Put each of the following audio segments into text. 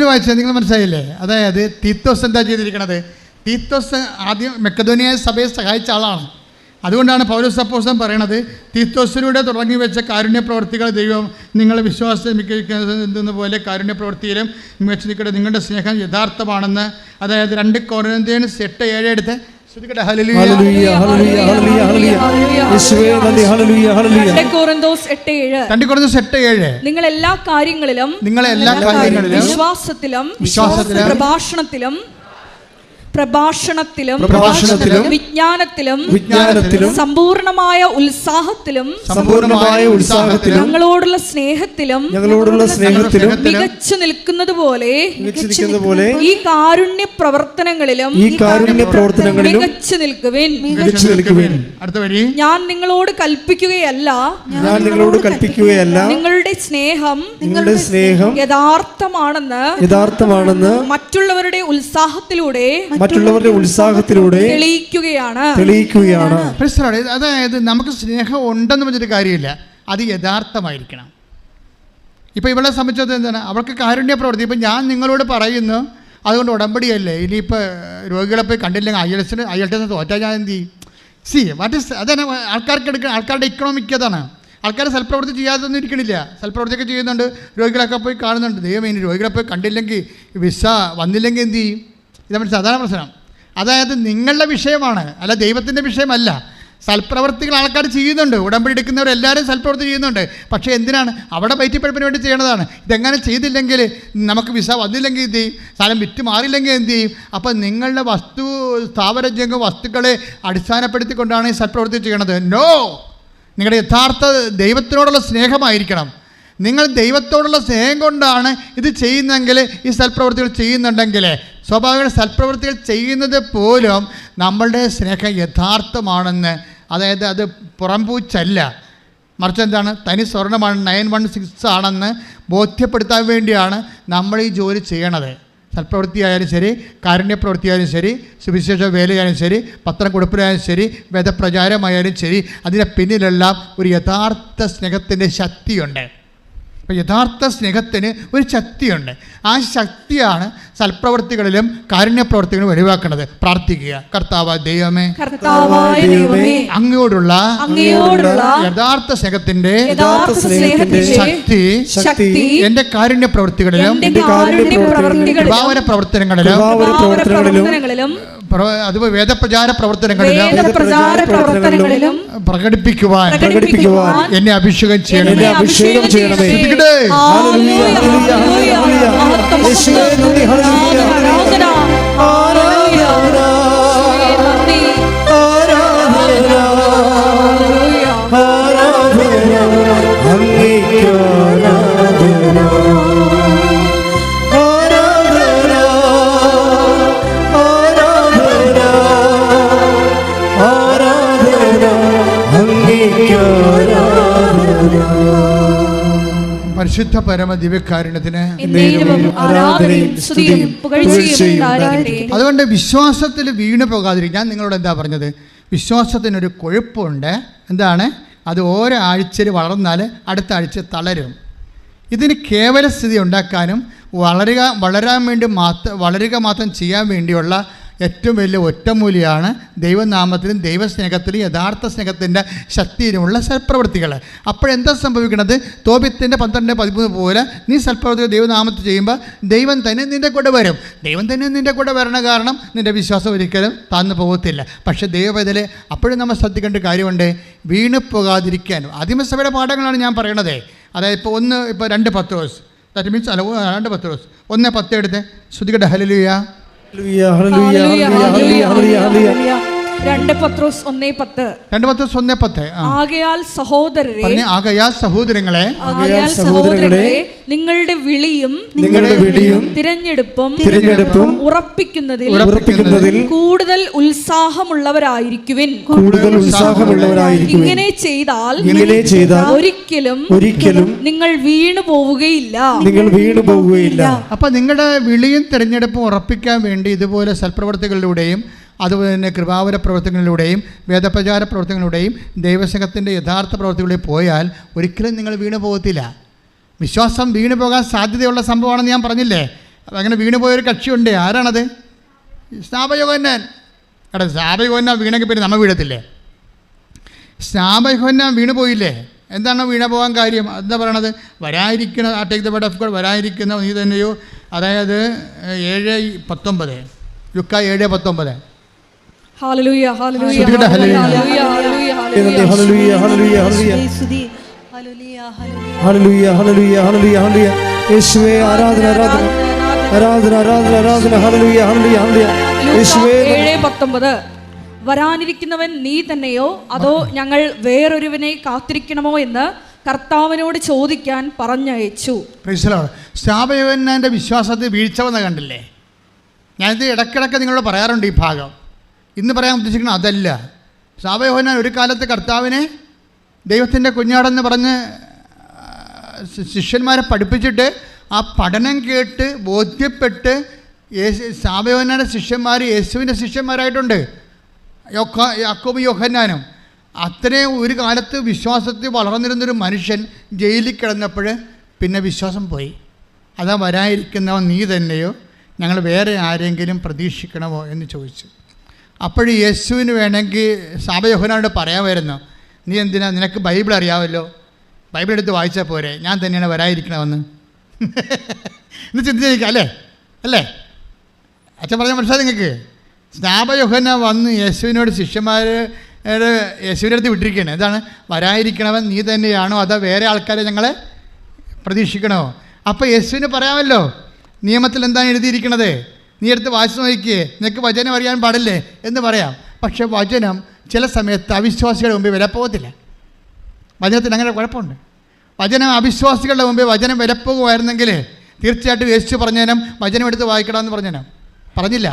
വായിച്ചത് നിങ്ങൾ മനസ്സിലായില്ലേ? അതായത് തീത്തോസ് എന്താ ചെയ്തിരിക്കണത്? തീത്തോസ് ആദ്യം മക്കെദോനിയ സഭയെ സഹായിച്ച ആളാണ്. അതുകൊണ്ടാണ് പൗലോസ് അപ്പോസ്തലൻ പറയണത്, തീത്തോസിലൂടെ തുടങ്ങി വെച്ച കാരുണ്യ പ്രവർത്തികൾ ദൈവം നിങ്ങളെ വിശ്വാസത്തിന് പോലെ കാരുണ്യ പ്രവൃത്തിയിലും മികച്ചു നിൽക്കട്ടെ. നിങ്ങളുടെ സ്നേഹം യഥാർത്ഥമാണെന്ന്. അതായത് 2 കൊരിന്ത്യൻസ് 8:7 എടുത്ത് 2 കൊരിന്ത്യൻസ് 8:7 നിങ്ങൾ എല്ലാ കാര്യങ്ങളിലും പ്രഭാഷണത്തിലും വിജ്ഞാനത്തിലും സമ്പൂർണമായ ഉത്സാഹത്തിലും ഞങ്ങളോടുള്ള സ്നേഹത്തിലും മികച്ചു നിൽക്കുന്നത് പോലെ ഈ കാരുണ്യ പ്രവർത്തനങ്ങളിലും മികച്ചു നിൽക്കുവിൻ. അടുത്ത വരി, ഞാൻ നിങ്ങളോട് കൽപ്പിക്കുകയല്ല നിങ്ങളുടെ സ്നേഹം യഥാർത്ഥമാണെന്ന് മറ്റുള്ളവരുടെ ഉത്സാഹത്തിലൂടെ തെളിയിക്കുകയാണ്. അതായത് നമുക്ക് സ്നേഹം ഉണ്ടെന്ന് പറഞ്ഞിട്ട് കാര്യമില്ല, അത് യഥാർത്ഥമായിരിക്കണം. ഇപ്പം ഇവളെ സംബന്ധിച്ചത് എന്താണ്? അവൾക്ക് കാരുണ്യ പ്രവൃത്തി. ഇപ്പം ഞാൻ നിങ്ങളോട് പറയുന്നു, അതുകൊണ്ട് ഉടമ്പടിയല്ലേ. ഇനിയിപ്പോൾ രോഗികളെ പോയി കണ്ടില്ലെങ്കിൽ അയ്യൽട്ടേന്ന് തോറ്റാൽ ഞാൻ എന്ത് ചെയ്യും? അതാണ് ആൾക്കാരുടെ ഇക്കണോമിക്. അതാണ് ആൾക്കാർ സൽപ്രവൃത്തി ചെയ്യാതൊന്നും ഇരിക്കണില്ല, സൽപ്രവൃത്തിയൊക്കെ ചെയ്യുന്നുണ്ട്, രോഗികളൊക്കെ പോയി കാണുന്നുണ്ട്. ദൈവം ഇനി രോഗികളെ പോയി കണ്ടില്ലെങ്കിൽ വിസ വന്നില്ലെങ്കിൽ എന്ത് ചെയ്യും? ഇതാ സാധാരണ പ്രശ്നം. അതായത് നിങ്ങളുടെ വിഷയമാണ്, അല്ല ദൈവത്തിൻ്റെ വിഷയമല്ല. സൽപ്രവർത്തികൾ ആൾക്കാർ ചെയ്യുന്നുണ്ട്, ഉടമ്പടി എടുക്കുന്നവരെല്ലാവരും സൽപ്രവൃത്തി ചെയ്യുന്നുണ്ട്. പക്ഷേ എന്തിനാണ്? അവിടെ വയറ്റിപ്പഴപ്പിന് വേണ്ടി ചെയ്യണതാണ്. ഇതെങ്ങനെ ചെയ്തില്ലെങ്കിൽ, നമുക്ക് വിസ വന്നില്ലെങ്കിൽ എന്ത് ചെയ്യും? സ്ഥലം വിറ്റ് മാറില്ലെങ്കിൽ എന്ത് ചെയ്യും? അപ്പോൾ നിങ്ങളുടെ സ്ഥാവരജംഗ വസ്തുക്കളെ അടിസ്ഥാനപ്പെടുത്തിക്കൊണ്ടാണ് ഈ സൽപ്രവൃത്തി ചെയ്യണത്. നോ, നിങ്ങളുടെ യഥാർത്ഥ ദൈവത്തിനോടുള്ള സ്നേഹമായിരിക്കണം. നിങ്ങൾ ദൈവത്തോടുള്ള സ്നേഹം കൊണ്ടാണ് ഇത് ചെയ്യുന്നതെങ്കിൽ, ഈ സൽപ്രവൃത്തികൾ ചെയ്യുന്നുണ്ടെങ്കിൽ, സ്വാഭാവിക സൽപ്രവൃത്തികൾ ചെയ്യുന്നത് പോലും നമ്മളുടെ സ്നേഹം യഥാർത്ഥമാണെന്ന്, അതായത് അത് പുറംപൂച്ചല്ല, മറിച്ച് എന്താണ്, തനി സ്വർണ്ണമാണ്, 916 ആണെന്ന് ബോധ്യപ്പെടുത്താൻ വേണ്ടിയാണ് നമ്മൾ ഈ ജോലി ചെയ്യണത്. സൽപ്രവൃത്തിയായാലും ശരി, കാരുണ്യപ്രവൃത്തിയായാലും ശരി, സുവിശേഷ വേലയായാലും ശരി, പത്രം കൊടുപ്പിലായാലും ശരി, വേദപ്രചാരമായാലും ശരി, അതിൻ്റെ പിന്നിലെല്ലാം ഒരു യഥാർത്ഥ സ്നേഹത്തിൻ്റെ ശക്തിയുണ്ട്. അപ്പോൾ യഥാർത്ഥ സ്നേഹത്തിന് ഒരു ശക്തിയുണ്ട്. ആ ശക്തിയാണ് സൽപ്രവൃത്തികളിലും കാരുണ്യപ്രവൃത്തികളിലും വെളിവാക്കുന്നത്. പ്രാർത്ഥിക്കുക, കർത്താവായ ദൈവമേ, അങ്ങയോടുള്ള യഥാർത്ഥ സ്നേഹത്തിന്റെ ശക്തി എന്റെ കാരുണ്യ പ്രവൃത്തികളിലും പ്രഭാവന പ്രവർത്തനങ്ങളിലും അതുപോലെ വേദപ്രചാര പ്രവർത്തനങ്ങളിലും പ്രകടിപ്പിക്കുവാൻ എന്നെ അഭിഷേകം ചെയ്യണമേ. പരിശുദ്ധ പരമ ദിവ്യകാരുണ്യത്തിന് അതുകൊണ്ട് വിശ്വാസത്തിൽ വീണു പോകാതിരിക്കും. ഞാൻ നിങ്ങളോട് എന്താ പറഞ്ഞത്? വിശ്വാസത്തിനൊരു കുഴപ്പമുണ്ട്. എന്താണ് അത്? ഓരോ ആഴ്ചയിൽ വളർന്നാൽ അടുത്ത ആഴ്ച തളരും. ഇതിന് കേവല സ്ഥിതി ഉണ്ടാക്കാനും വളരുക മാത്രം ചെയ്യാൻ വേണ്ടിയുള്ള ഏറ്റവും വലിയ ഒറ്റമൂലിയാണ് ദൈവനാമത്തിലും ദൈവസ്നേഹത്തിലും യഥാർത്ഥ സ്നേഹത്തിൻ്റെ ശക്തിയിലുമുള്ള സൽപ്രവൃത്തികൾ. അപ്പോഴെന്താ സംഭവിക്കുന്നത്? തോബിത്തിൻ്റെ 12:13 പോലെ നീ സൽപ്രവൃത്തികൾ ദൈവനാമത്തിൽ ചെയ്യുമ്പോൾ ദൈവം തന്നെ നിൻ്റെ കൂടെ വരും. ദൈവം തന്നെ നിൻ്റെ കൂടെ വരണ കാരണം നിൻ്റെ വിശ്വാസം ഒരിക്കലും താഴ്ന്നു പോകത്തില്ല. പക്ഷേ ദൈവവേദന അപ്പോഴും നമ്മൾ ശ്രദ്ധിക്കേണ്ട കാര്യമുണ്ട്, വീണു പോകാതിരിക്കാൻ. ആദിമസഭയുടെ പാഠങ്ങളാണ് ഞാൻ പറയണത്. അതായത് ഇപ്പോൾ 2 പത്രോസ്, ദാറ്റ് മീൻസ് 2 പത്രോസ് 1:10 എടുത്ത് ശ്രുതികട ഹല്ലേലൂയ. 2 പത്രോസ് 1:10 ആകയാൽ സഹോദരങ്ങളെ നിങ്ങളുടെ വിളിയും തിരഞ്ഞെടുപ്പും ഉറപ്പിക്കുന്നതിൽ കൂടുതൽ ഉത്സാഹമുള്ളവരായിരിക്കുവിൻ. ഇങ്ങനെ ചെയ്താൽ ഒരിക്കലും നിങ്ങൾ വീണു പോവുകയില്ല. അപ്പം നിങ്ങളുടെ വിളിയും തിരഞ്ഞെടുപ്പും ഉറപ്പിക്കാൻ വേണ്ടി ഇതുപോലെ സൽപ്രവർത്തികളിലൂടെയും അതുപോലെ തന്നെ കൃപാവര പ്രവർത്തനങ്ങളിലൂടെയും വേദപ്രചാര പ്രവർത്തനങ്ങളിലൂടെയും ദൈവസ്നേഹത്തിൻ്റെ യഥാർത്ഥ പ്രവർത്തികളിലൂടെ പോയാൽ ഒരിക്കലും നിങ്ങൾ വീണു പോകത്തില്ല. വിശ്വാസം വീണു പോകാൻ സാധ്യതയുള്ള സംഭവമാണെന്ന് ഞാൻ പറഞ്ഞില്ലേ? അങ്ങനെ വീണ് പോയൊരു കക്ഷിയുണ്ട്. ആരാണത്? സ്നാപയോഹന്നാൻ. എടാ, സ്നാപയോഹന്നാൻ വീണെങ്കിൽ പിന്നെ നമ്മൾ വീഴത്തില്ലേ? സ്നാപയോഹന്നാൻ വീണ് പോയില്ലേ? എന്താണ് വീണ പോകാൻ കാര്യം? എന്താ പറയണത്? വരാതിരിക്കുന്ന take the word of God, വരാതിരിക്കുന്ന നീ തന്നെയോ. അതായത് 7:19, ലുക്ക 7:19. ഹല്ലേലൂയ ഹല്ലേലൂയ ശ്രുതികട്ടെ, ഹല്ലേലൂയ. ഹല്ലേലൂയ ഹല്ലേലൂയ ഹല്ലേലൂയ ഹല്ലേലൂയ ഹല്ലേലൂയ ഹല്ലേലൂയ ഹല്ലേലൂയ ഹല്ലേലൂയ. യേശുവേ ആരാധന ആരാധന ആരാധന ആരാധന ആരാധന. ഹല്ലേലൂയ ഹല്ലേലൂയ ഹല്ലേലൂയ. യേശുവേ 7:19. വരാനിരിക്കുന്നവൻ നീ തന്നെയോ അതോ ഞങ്ങൾ വേറൊരുവനെ കാത്തിരിക്കണമോ എന്ന് കർത്താവിനോട് ചോദിക്കാൻ പറഞ്ഞയച്ചു. സ്നാപയോഹന്നാൻ്റെ വിശ്വാസത്തിൽ വീഴ്ച വന്ന കണ്ടില്ലേ? ഞാനിത് ഇടയ്ക്കിടയ്ക്ക് നിങ്ങളോട് പറയാറുണ്ട് ഈ ഭാഗം. ഇന്ന് പറയാൻ ഉദ്ദേശിക്കുന്നത് അതല്ല. സ്നാപയോഹന്നാൻ ഒരു കാലത്ത് കർത്താവിനെ ദൈവത്തിൻ്റെ കുഞ്ഞാടെന്ന് പറഞ്ഞ് ശിഷ്യന്മാരെ പഠിപ്പിച്ചിട്ട് ആ പഠനം കേട്ട് ബോധ്യപ്പെട്ട് സ്നാപയോഹന്നാൻ്റെ ശിഷ്യന്മാർ യേശുവിൻ്റെ ശിഷ്യന്മാരായിട്ടുണ്ട്. യാക്കോബും യോഹന്നാനും. അത്രയും ഒരു കാലത്ത് വിശ്വാസത്തിൽ വളർന്നിരുന്നൊരു മനുഷ്യൻ ജയിലിൽ കിടന്നപ്പോൾ പിന്നെ വിശ്വാസം പോയി. അതാ വരാനിരിക്കുന്നവൻ നീ തന്നെയോ ഞങ്ങൾ വേറെ ആരെങ്കിലും പ്രതീക്ഷിക്കണമോ എന്ന് ചോദിച്ചു. അപ്പോൾ യേശുവിന് വേണമെങ്കിൽ സ്നാപയോഹന്നാനോട് പറയാമായിരുന്നു, നീ എന്തിനാ, നിനക്ക് ബൈബിൾ അറിയാമല്ലോ, ബൈബിൾ എടുത്ത് വായിച്ചാൽ പോരെ, ഞാൻ തന്നെയാണ് വരാതിരിക്കണമെന്ന് എന്ന് ചിന്തിച്ചിരിക്കുക. അല്ലേ? അച്ഛൻ പറഞ്ഞ മനസ്സിലായി നിങ്ങൾക്ക്? സ്നാപയോഹന്നാൻ വന്ന് യേശുവിനോട് യേശുവിൻ്റെ അടുത്ത് വിട്ടിരിക്കുകയാണ്. എന്താണ്? വരാതിരിക്കണവൻ നീ തന്നെയാണോ അതോ വേറെ ആൾക്കാരെ ഞങ്ങളെ പ്രതീക്ഷിക്കണോ? അപ്പോൾ യേശുവിന് പറയാമല്ലോ, നിയമത്തിൽ എന്താണ് എഴുതിയിരിക്കണത്, നീ എടുത്ത് വായിച്ചു നോക്കിയേ, നിനക്ക് വചനം അറിയാൻ പാടില്ലേ എന്ന് പറയാം. പക്ഷേ വചനം ചില സമയത്ത് അവിശ്വാസികളുടെ മുമ്പിൽ വിലപ്പോകത്തില്ല. വചനത്തിന് അങ്ങനെ കുഴപ്പമുണ്ട്. വചനം അവിശ്വാസികളുടെ മുമ്പിൽ വചനം വിലപ്പോകുമായിരുന്നെങ്കിൽ തീർച്ചയായിട്ടും യേശു പറഞ്ഞേനം വചനം എടുത്ത് വായിക്കണമെന്ന് പറഞ്ഞില്ല.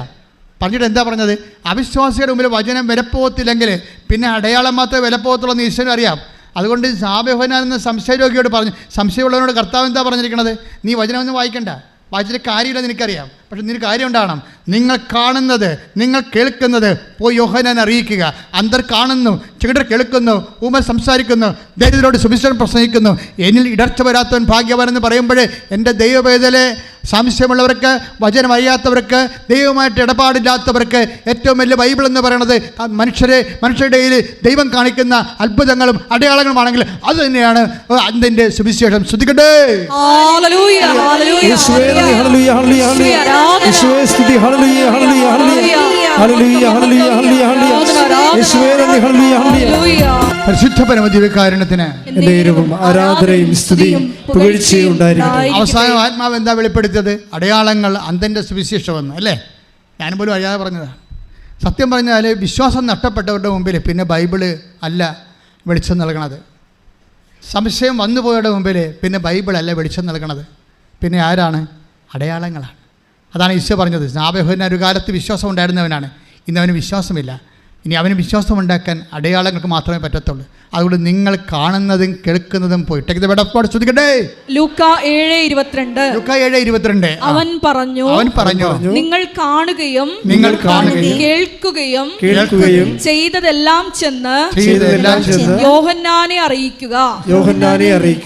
പറഞ്ഞിട്ട് എന്താ പറഞ്ഞത്? അവിശ്വാസിയുടെ മുമ്പിൽ വചനം വിലപ്പോകത്തില്ലെങ്കിൽ പിന്നെ അടയാളം മാത്രമേ വിലപ്പോകത്തുള്ളൂ എന്ന് ഈശ്വരൻ അറിയാം. അതുകൊണ്ട് സ്നാപയോഹന്നാൻ എന്ന സംശയരോഗിയോട് സംശയമുള്ളവനോട് കർത്താവ് എന്താ പറഞ്ഞിരിക്കണത്? നീ വചനമൊന്നും വായിക്കണ്ട, വായിച്ചിട്ട് കാര്യമില്ല, നിനക്കറിയാം. പക്ഷെ നിനക്ക് കാര്യം ഉണ്ടാകണം. നിങ്ങൾ കാണുന്നത്, നിങ്ങൾ കേൾക്കുന്നത് പോയി യോഹന്നാനെ അറിയിക്കുക. അന്തർ കാണുന്നു, ചെകിടർ കേൾക്കുന്നു, ഊമർ സംസാരിക്കുന്നു, ദരിദ്രരോട് സുവിശേഷം പ്രസംഗിക്കുന്നു. എന്നിൽ ഇടർച്ച വരാത്തവൻ ഭാഗ്യവാനെന്ന് പറയുമ്പോൾ എൻ്റെ ദൈവവേദലെ സംശയമുള്ളവർക്ക്, വചനം അറിയാത്തവർക്ക്, ദൈവമായിട്ട് ഇടപാടില്ലാത്തവർക്ക് ഏറ്റവും വലിയ ബൈബിൾ എന്ന് പറയുന്നത് മനുഷ്യരുടെ ഇടയിൽ ദൈവം കാണിക്കുന്ന അത്ഭുതങ്ങളും അടയാളങ്ങളുമാണെങ്കിൽ അത് തന്നെയാണ് അതിൻ്റെ സുവിശേഷം. ശ്രദ്ധിക്കട്ടെ. പരിശുദ്ധ പരമദിവ്യകാരുണ്യത്തിന് ആരാധനയും സ്തുതിയും പുകഴ്ചയും ഉണ്ടായിരിക്കട്ടെ. അവസാനം ആത്മാവ് എന്താ വെളിപ്പെടുത്തിയത്? അടയാളങ്ങൾ അന്തൻ്റെ സുവിശേഷമെന്ന്. അല്ലേ? ഞാൻ പോലും അറിയാതെ പറഞ്ഞതാണ്. സത്യം പറഞ്ഞാൽ വിശ്വാസം നഷ്ടപ്പെട്ടവരുടെ മുമ്പിൽ പിന്നെ ബൈബിള് അല്ല വെളിച്ചം നൽകണത്. സംശയം വന്നുപോയവരുടെ മുമ്പിൽ പിന്നെ ബൈബിളല്ല വെളിച്ചം നൽകണത്. പിന്നെ ആരാണ്? അടയാളങ്ങളാണ്. അതാണ് ഈശോ പറഞ്ഞത്. സ്നാപയോഹന്നാൻ ഒരു കാലത്ത് വിശ്വാസം ഉണ്ടായിരുന്നവനാണ്, ഇന്ന് അവന് വിശ്വാസമില്ല. ഇനി അവന് വിശ്വാസം ഉണ്ടാക്കാൻ അടയാളങ്ങൾക്ക് മാത്രമേ പറ്റത്തുള്ളൂ. അതുകൊണ്ട് നിങ്ങൾ കാണുന്നതും കേൾക്കുന്നതും പോയി ശ്രദ്ധിക്കട്ടെ. ലൂക്ക 7:22. അവൻ പറഞ്ഞു നിങ്ങൾ കാണുകയും കേൾക്കുകയും ചെയ്തതെല്ലാം ചെന്ന് യോഹന്നാനെ അറിയിക്കുക.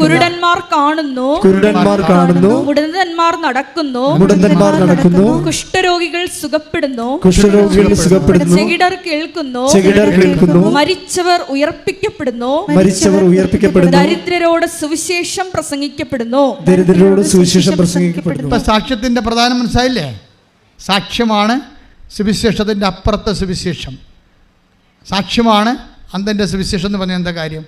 കുരുടന്മാർ കാണുന്നു, മുടന്തന്മാർ നടക്കുന്നു, കുഷ്ഠരോഗികൾ സുഖപ്പെടുന്നു, ചെകിടർ കേൾക്കുന്നു, മരിച്ചവർ ഉയർപ്പിക്കപ്പെടുന്നു, ദരിദ്രരോട് സുവിശേഷം പ്രസംഗിക്കപ്പെടുന്നു. ഇപ്പൊ സാക്ഷ്യത്തിന്റെ പ്രധാനം മനസ്സിലായില്ലേ? സാക്ഷ്യമാണ് സുവിശേഷത്തിന്റെ അപ്പുറത്തെ സുവിശേഷം. സാക്ഷ്യമാണ് അന്തൻ്റെ സുവിശേഷം എന്ന് പറഞ്ഞാൽ എന്താ കാര്യം?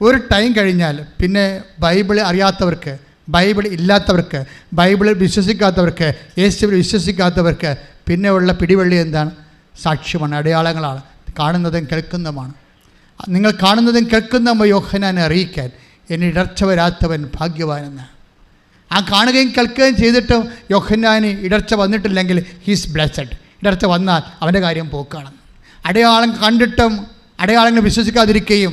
ഒരു ടൈം കഴിഞ്ഞാൽ പിന്നെ ബൈബിൾ അറിയാത്തവർക്ക്, ബൈബിൾ ഇല്ലാത്തവർക്ക്, ബൈബിളിൽ വിശ്വസിക്കാത്തവർക്ക്, യേശുവിൽ വിശ്വസിക്കാത്തവർക്ക് പിന്നെ ഉള്ള പിടിവള്ളി എന്താണ്? സാക്ഷ്യമാണ്, അടയാളങ്ങളാണ്, കാണുന്നതും കേൾക്കുന്നതുമാണ്. നിങ്ങൾ കാണുന്നതും കേൾക്കുന്നതും യോഹന്നാനെ അറിയിക്കാൻ എന്നെ ഇടർച്ച വരാത്തവൻ ഭാഗ്യവാനെന്ന്. ആ കാണുകയും കേൾക്കുകയും ചെയ്തിട്ടും യോഹന്നാന് ഇടർച്ച വന്നിട്ടില്ലെങ്കിൽ ഹീസ് ബ്ലെസ്സഡ്. ഇടർച്ച വന്നാൽ അവൻ്റെ കാര്യം പോക്കാണ്. അടയാളം കണ്ടിട്ടും അടയാളങ്ങൾ വിശ്വസിക്കാതിരിക്കുകയും,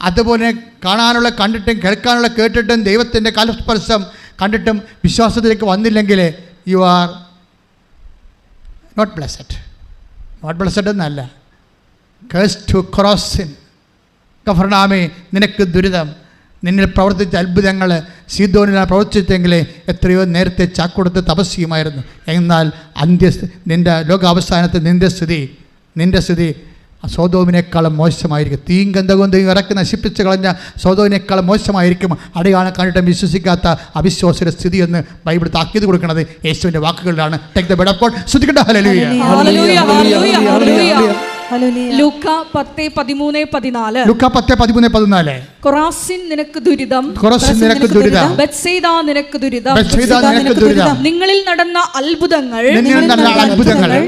അതുപോലെ കാണാനുള്ള കണ്ടിട്ടും കേൾക്കാനുള്ള കേട്ടിട്ടും ദൈവത്തിൻ്റെ കാലസ്പർശം കണ്ടിട്ടും വിശ്വാസത്തിലേക്ക് വന്നില്ലെങ്കിൽ you are not blessed. Not blessed എന്നല്ല, കേഴ്സ് ടു ക്രോസ് സിൻ. കഫർനാമേ നിനക്ക് ദുരിതം, നിന്നിൽ പ്രവർത്തിച്ച അത്ഭുതങ്ങൾ സീദോനിലാണ് പ്രവർത്തിച്ചെങ്കിൽ എത്രയോ നേരത്തെ ചാക്കൊടുത്ത് തപസ്യമായിരുന്നു. എന്നാൽ നിൻ്റെ ലോകാവസാനത്ത് നിൻ്റെ സ്ഥിതി സോദോമിനേക്കാളും മോശമായിരിക്കും. തീയും ഗന്ധകവും ഇറക്കി നശിപ്പിച്ച് കളഞ്ഞ സോദോമിനേക്കാളും മോശമായിരിക്കും അടയാളം കണ്ടിട്ടും വിശ്വസിക്കാത്ത അവിശ്വാസിയുടെ സ്ഥിതി എന്ന് ബൈബിൾ താക്കീത് കൊടുക്കുന്നത് യേശുവിൻ്റെ വാക്കുകളിലാണ്. Take the bed of God. ശ്രദ്ധിക്കട്ടെ. ഹല്ലേലൂയ. ലൂക്ക 10:13-14. ലൂക്ക 10:13-14. കൊറാസിൻ നിനക്ക് ദുരിതം, ബത്സയിദ നിനക്ക് ദുരിതം. നിങ്ങളിൽ നടന്ന അത്ഭുതങ്ങൾ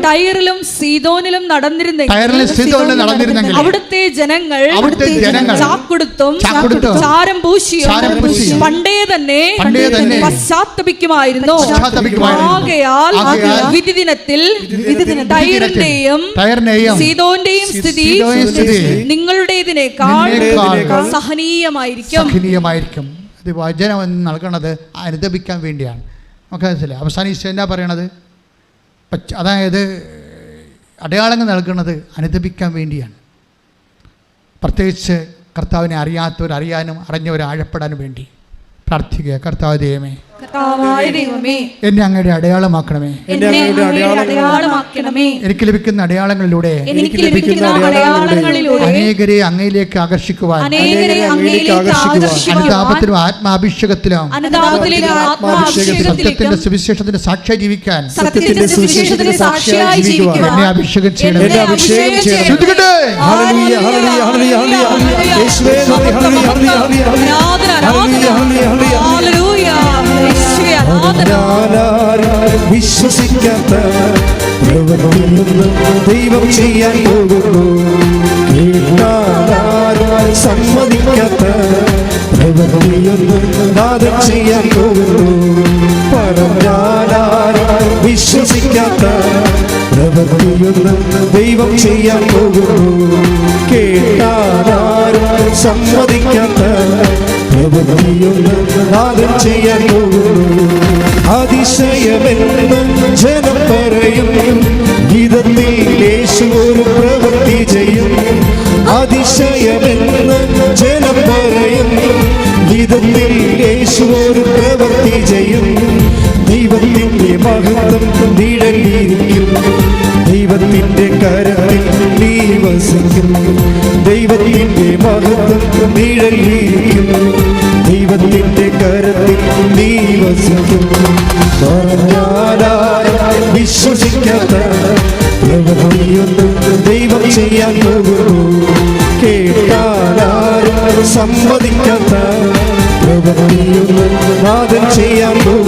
ടയറിലും സീദോനിലും നടന്നിരുന്നെങ്കിൽ അവിടുത്തെ ജനങ്ങൾ ചാക്കൊടുത്തും ചാരം പൂശിയും പണ്ടേ തന്നെ പശ്ചാത്തപിക്കുമായിരുന്നു. ആകയാൽ വിധി ദിനത്തിൽ ടയറിന്റെയും സീദോന്റെയും സ്ഥിതി നിങ്ങളുടേതിനേക്കാൾ സഹനീയമായിരിക്കും. ഇത് വചനം നൽകണത് അനുദപിക്കാൻ വേണ്ടിയാണ്. നമുക്ക് മനസ്സിലായി. അവസാനം ഈശോ എന്നാ പറയണത്? അതായത് അടയാളങ്ങൾ നൽകുന്നത് അനുദപിക്കാൻ വേണ്ടിയാണ്. പ്രത്യേകിച്ച് കർത്താവിനെ അറിയാനും അറിഞ്ഞവരെ ആഴപ്പെടാനും വേണ്ടി പ്രാർത്ഥിക്കുക. കർത്താവ് ദൈവമേ, എന്നെ അങ്ങയുടെ അടയാളമാക്കണമേ. എനിക്ക് ലഭിക്കുന്ന അടയാളങ്ങളിലൂടെ അനേകരെ അങ്ങയിലേക്ക് ആകർഷിക്കുവാൻ അനുതാപത്തിലും ആത്മാഭിഷേകത്തിലും സത്യത്തിന്റെ സുവിശേഷത്തിന്റെ സാക്ഷിയായി ജീവിക്കാൻ എന്നെ അഭിഷേകം ചെയ്യണം. വിശ്വസിക്കാത്ത ദൈവം ചെയ്യാൻ പോകുന്നു. സമ്മതിക്കാത്ത നാദം ചെയ്യാൻ പോകുന്നു. വിശ്വസിക്കാത്ത ദൈവം ചെയ്യാൻ പോകുന്നു. കേട്ടാരും സമ്മതിക്കാത്ത നാദം ചെയ്യാൻ പോകുന്നു. അതിശയമെന്നും ജനം പറയും, ഗീതത്തിൽ യേശു ഒരു പ്രവൃത്തി ചെയ്യും. അതിശയമെന്നും ജനം പറയും, ഗീതത്തിൽ യേശു ഒരു പ്രവൃത്തി ചെയ്യും. ദൈവത്തിന്റെ മഹത്വം നിഴലിയിരിക്കും, ദൈവത്തിന്റെ കരത്തിൽ നീ വസിക്കും. ദൈവത്തിന്റെ മഹത്വം നിഴലിയിരിക്കും, ദൈവത്തിന്റെ കരത്തിൽ നീ വസിക്കും. വിശ്വസിക്കാത്ത പ്രവൃത്തിയൊന്നും ദൈവം ചെയ്യാൻ പോകുന്നു. കേട്ടാലും സമ്മതിക്കാത്ത പ്രവൃത്തിയൊന്നും നാദം ചെയ്യാൻ പോകുന്നു.